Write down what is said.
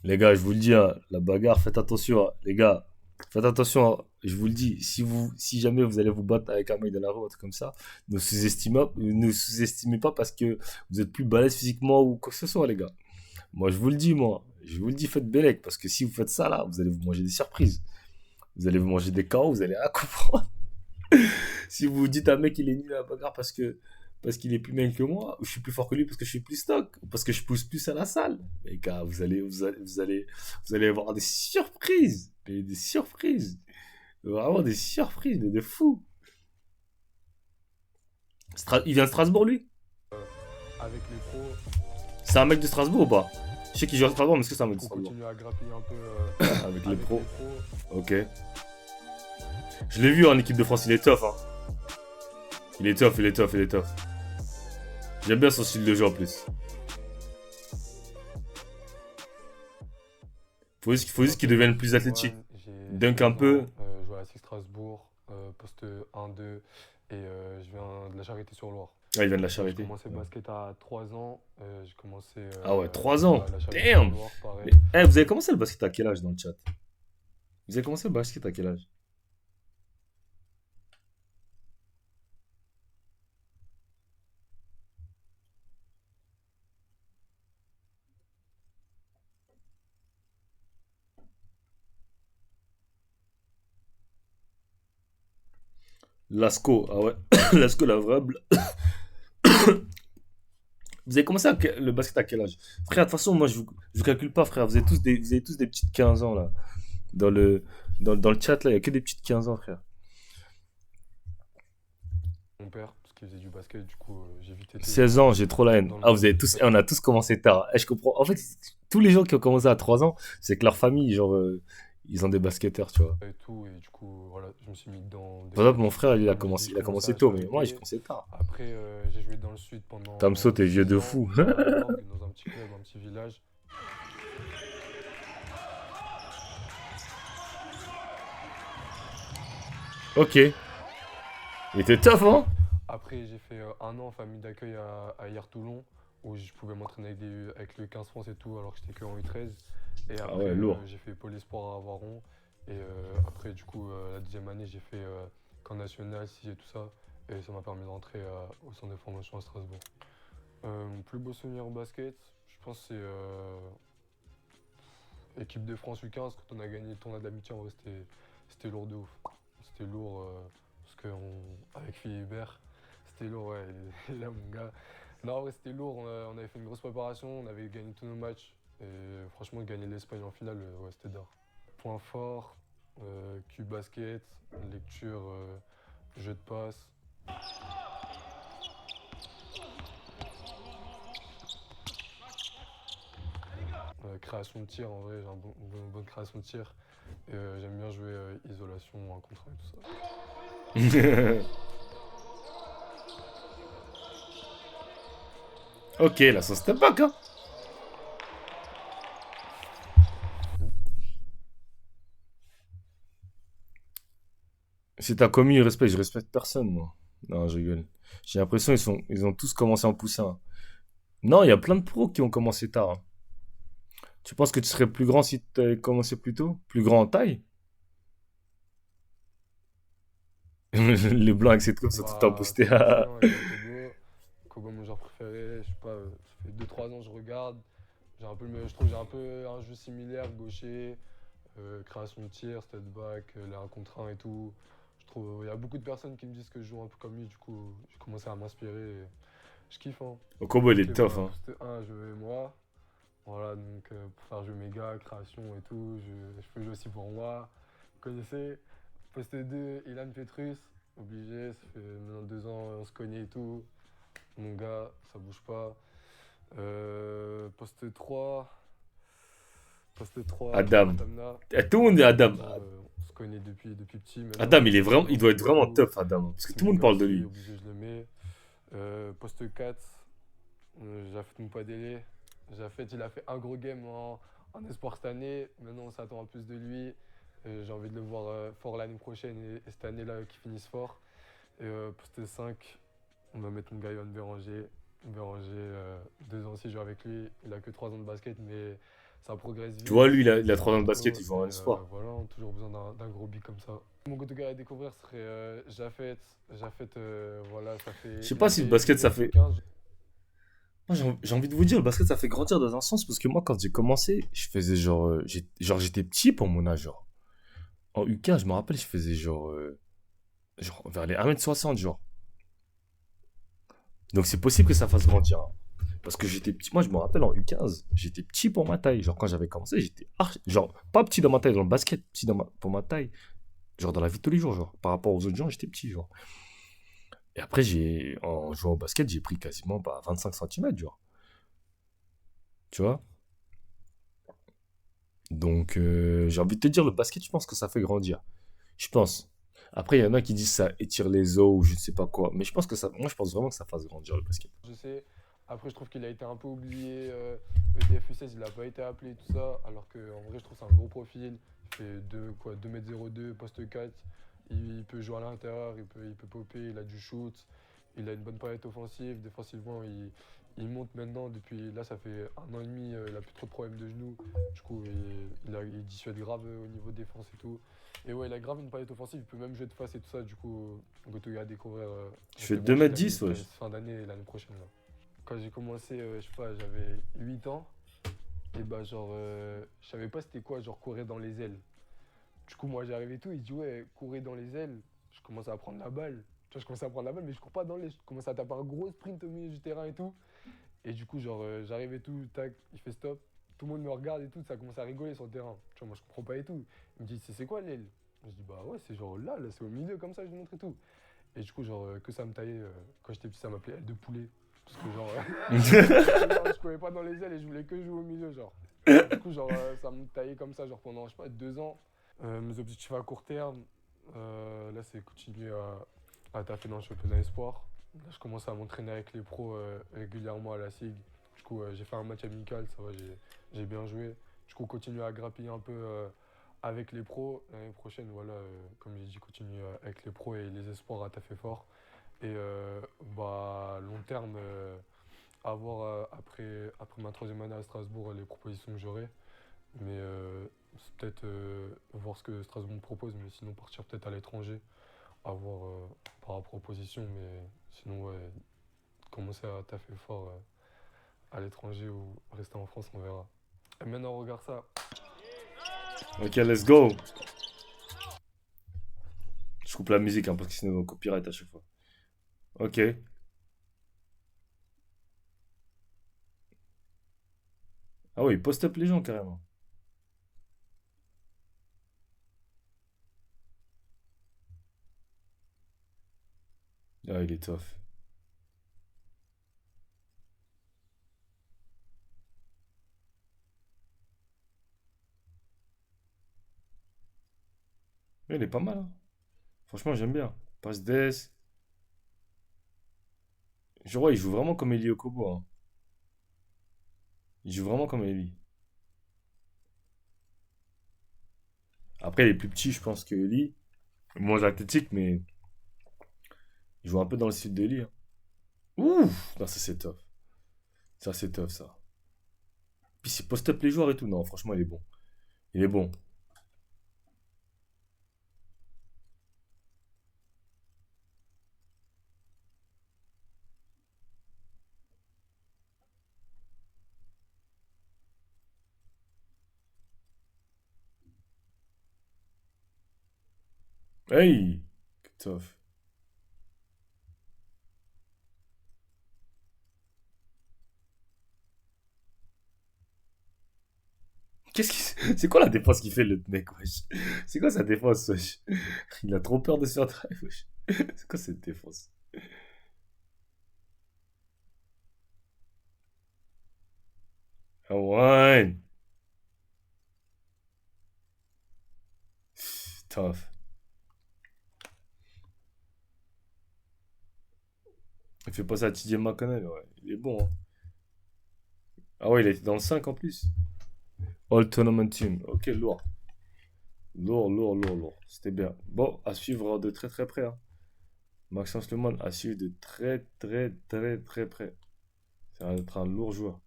Les gars, je vous le dis, hein, la bagarre, faites attention, hein. Les gars, faites attention, hein. Je vous le dis, si jamais vous allez vous battre avec un mec de la rue, un truc comme ça, ne sous-estimez pas parce que vous êtes plus balèze physiquement ou quoi que ce soit, les gars. Moi, je vous le dis, moi. Je vous le dis, faites bellec parce que si vous faites ça, là, vous allez vous manger des surprises. Vous allez vous manger des KO, vous allez rien comprendre. Si vous dites à un mec, il est nul à la bagarre parce qu'il est plus maigre que moi, ou je suis plus fort que lui parce que je suis plus stock, ou parce que je pousse plus à la salle. Les gars, vous allez avoir des surprises. Mais des surprises. Vraiment des surprises, mais de fou. Il vient de Strasbourg, lui. euh, avec les pros. C'est un mec de Strasbourg ou pas? Je sais qu'il joue à Strasbourg, mais est-ce que c'est un Du mec de coup, Strasbourg? continuer à grappiller un peu Avec les avec pros. les pros. Ok. Je l'ai vu en équipe de France, il est tough, hein. Il est tough, il est tough, il est tough. J'aime bien son style de jeu en plus. Faut juste qu'il Ok, devienne je plus suis athlétique. Moine, j'ai Dunk un 16 peu. ans, je joue à la SIG Strasbourg, poste 1-2, et je viens de la Charité-sur-Loire. Ah, il vient de la J'ai charité. commencé le basket à 3 ans, j'ai commencé Ah ouais, 3 à ans. la Damn. Charité-sur-Loire, Mais, pareil. vous avez commencé le basket à quel âge dans le chat? Vous avez commencé le basket à quel âge? Lasco, ah ouais. Lasco, la vraie. Vous avez commencé le basket à quel âge? Frère, de toute façon, moi, je vous calcule pas, frère. Vous avez tous des petites 15 ans, là. Dans le chat, là, il y a que des petites 15 ans, frère. Mon père, parce qu'il faisait du basket, du coup, j'ai vite été 16 ans, j'ai trop la haine. dans le Ah, vous avez tous, on a basket. tous commencé tard. Je comprends. En fait, tous les gens qui ont commencé à 3 ans, c'est que leur famille, genre, ils ont des basketteurs, tu vois. Et tout, et du coup, voilà, je me suis mis dedans dès Par que exemple, mon petit. frère, il a Comme je dis, commencé, je il a commençais à commencé la tôt, mais moi, j'ai charité. commencé tard. Après, j'ai joué dans le sud Tamso, pendant t'es vieux 6 de ans, fou. à Gorgue, dans un petit club, un petit village. Ok. Il était tough, hein? Après, j'ai fait 1 an en famille d'accueil à Hier-Toulon, où je pouvais m'entraîner avec le 15 France et tout, alors que j'étais que en U13. Et Ah après, ouais, lourd. j'ai fait Pôle Espoir à Avaron. Et après, du coup, la deuxième année, j'ai fait camp national, si et tout ça. Et ça m'a permis de rentrer au centre de formation à Strasbourg. Mon plus beau souvenir au basket, je pense que c'est équipe de France U15, quand on a gagné le tournoi d'amitié, en vrai, c'était lourd de ouf. C'était lourd parce avec Philibert, c'était lourd, ouais. Et là, mon gars. Non, ouais, c'était lourd. On avait fait une grosse préparation, on avait gagné tous nos matchs. Et franchement, gagner l'Espagne en finale, ouais, c'était d'or. Point fort, Q basket, lecture, jeu de passe, création de tir. En vrai, j'ai une bonne création de tir. Et j'aime bien jouer isolation, un contre un et tout ça. Ok, la sauce step back, hein? Si t'as commis respect, je respecte personne, moi. Non, je rigole. J'ai l'impression ils ont tous commencé en poussin. Non, il y a plein de pros qui ont commencé tard, hein. Tu penses que tu serais plus grand si tu avais commencé plus tôt? Plus grand en taille? Les blancs avec cette coupe sont tout le temps Bah, postés c'est facile, à. hein, Elie Kobo. Kobo, mon joueur préféré. Je sais pas, ça fait 2 3 ans que je regarde. Je trouve que j'ai un peu un jeu similaire, gaucher, création de tir, step back, les 1 contre 1 et tout. Je trouve, il y a beaucoup de personnes qui me disent que je joue un peu comme lui, du coup, j'ai commencé à m'inspirer. Et je kiffe, hein. Au combo, il Après, est tough, voilà, hein. poste 1, je vais moi. Voilà, donc pour faire jouer mes gars, création et tout, je peux jouer aussi pour moi. Vous connaissez? Poste 2, Ilan Petrus, obligé, ça fait maintenant 2 ans, on se connaît et tout. Mon gars, ça bouge pas. Poste 3, Adam Adam. Matamna. Tout le monde est Adam. Maintenant, on se connaît depuis petit. Maintenant, Adam, il on doit joue être et vraiment tout. tough, Adam, hein, parce que C'est tout le mon monde gars parle de aussi, lui. obligé, je le mets. Poste 4, Jafet Moupadele. Jafet, il a fait un gros game en espoir cette année. Maintenant, on s'attend à plus de lui. J'ai envie de le voir fort l'année prochaine et cette année-là qu'il finisse fort. Et poste 5, on va mettre mon gars Yohan Béranger. Béranger, 2 ans aussi, je joue avec lui. Il a que 3 ans de basket, mais ça progresse Tu vois, vite. lui, il a C'est 3 ans de basket, rapide, il joue et en sport. voilà, on a toujours besoin d'un gros big comme ça. Mon go-to guy à découvrir serait Jafet. Jafet, voilà, ça Je fait. sais Il pas a si le fait basket, ça U9, fait. U15. Moi, j'ai envie de vous dire, le basket, ça fait grandir dans un sens, parce que moi, quand j'ai commencé, je faisais genre. Genre, j'étais petit pour mon âge, genre. En UK, je me rappelle, je faisais genre. Genre, vers les 1m60, genre. Donc, c'est possible que ça fasse grandir, hein. Parce que j'étais petit. Moi, je me rappelle, en U15, j'étais petit pour ma taille. Genre, quand j'avais commencé, j'étais genre, pas petit dans ma taille dans le basket, petit pour ma taille. Genre, dans la vie de tous les jours, genre. Par rapport aux autres gens, j'étais petit, genre. Et après, en jouant au basket, j'ai pris quasiment 25 centimètres, genre. Tu vois? Donc, j'ai envie de te dire, le basket, je pense que ça fait grandir. Je pense. Après, il y en a qui disent ça étire les os ou je ne sais pas quoi. Mais je pense que ça. Moi, je pense vraiment que ça fasse grandir le basket. Je sais. Après, je trouve qu'il a été un peu oublié. EDF U16, il n'a pas été appelé, tout ça. Alors qu'en vrai, je trouve que c'est un gros profil. Il fait 2m02, poste 4. Il peut jouer à l'intérieur, il peut popper, il a du shoot. Il a une bonne palette offensive. Défensivement, il monte maintenant. Depuis là, ça fait 1 an et demi. Il a plus trop de problèmes de genoux. Du coup, il dissuade grave au niveau de défense et tout. Et ouais, il a grave une palette offensive. Il peut même jouer de face et tout ça. Du coup, Goto à découvrir. Je fais Restez deux branchés mètres la dix musique wesh. fin d'année et l'année prochaine. Là. Quand j'ai commencé, je sais pas, j'avais 8 ans. Et bah, genre, je savais pas c'était quoi, genre courir dans les ailes. Du coup, moi, j'arrivais et tout. Il dit, ouais, courir dans les ailes. Je commence à prendre la balle. Tu vois, je commence à prendre la balle, mais je cours pas dans les. Je commence à taper un gros sprint au milieu du terrain et tout. Et du coup, genre, j'arrive et tout, tac, il fait stop. Tout le monde me regarde et tout, ça commence à rigoler sur le terrain. Tu vois, moi, je comprends pas et tout. Il me dit, c'est quoi l'aile? Je dis, bah ouais, c'est genre là, c'est au milieu comme ça, je lui montre et tout. Et du coup, genre, que ça me taillait, quand j'étais petit, ça m'appelait aile de poulet. Parce que, genre, parce que, genre, je courais pas dans les ailes et je voulais que jouer au milieu, genre. Du coup, genre, ça me taillait comme ça, genre, pendant, je sais pas, 2 ans. Mes objectifs à court terme, là, c'est continuer à taffer dans le championnat espoir. Là, je commence à m'entraîner avec les pros régulièrement à la SIG. Du coup, j'ai fait un match amical, ça va, j'ai bien joué. Du coup, continuer à grappiller un peu avec les pros. L'année prochaine, voilà, comme j'ai dit, continuer avec les pros et les espoirs à taffer fort. Et bah, long terme, à voir après ma troisième année à Strasbourg les propositions que j'aurai. Mais c'est peut-être voir ce que Strasbourg me propose, mais sinon partir peut-être à l'étranger, à voir par rapport aux positions. Mais sinon, ouais, commencer à taffer fort à l'étranger ou rester en France, on verra. Et maintenant, on regarde ça. Ok, let's go. Je coupe la musique hein, parce que sinon on copyright à chaque fois. Ok. Ah oui, post up les gens carrément. Ah, il est tough. Mais il est pas mal, hein. Franchement, j'aime bien. Passe DS. Je vois, il joue vraiment comme Eli Okobo, hein. Il joue vraiment comme Eli. Après, il est plus petit, je pense, que Eli. Moins athlétique, mais il joue un peu dans le style d'Eli, hein. Ouh! Non, ça c'est tough. Ça c'est tough, ça. Puis c'est post-up les joueurs et tout. Non, franchement, il est bon. Il est bon. Hey! Tough. C'est quoi la défense qu'il fait, le mec, wesh? C'est quoi sa défense, wesh? Il a trop peur de se faire drive, wesh. C'est quoi cette défense? Ah ouais! Tough. Il fait passer à TJ McConnell, ouais. Il est bon, hein. Ah ouais, il était dans le 5 en plus. All Tournament Team. Ok, lourd. Lourd, lourd, lourd, lourd. C'était bien. Bon, à suivre de très très près, hein. Maxence Lemoine à suivre de très très très très près. Ça va être un lourd joueur.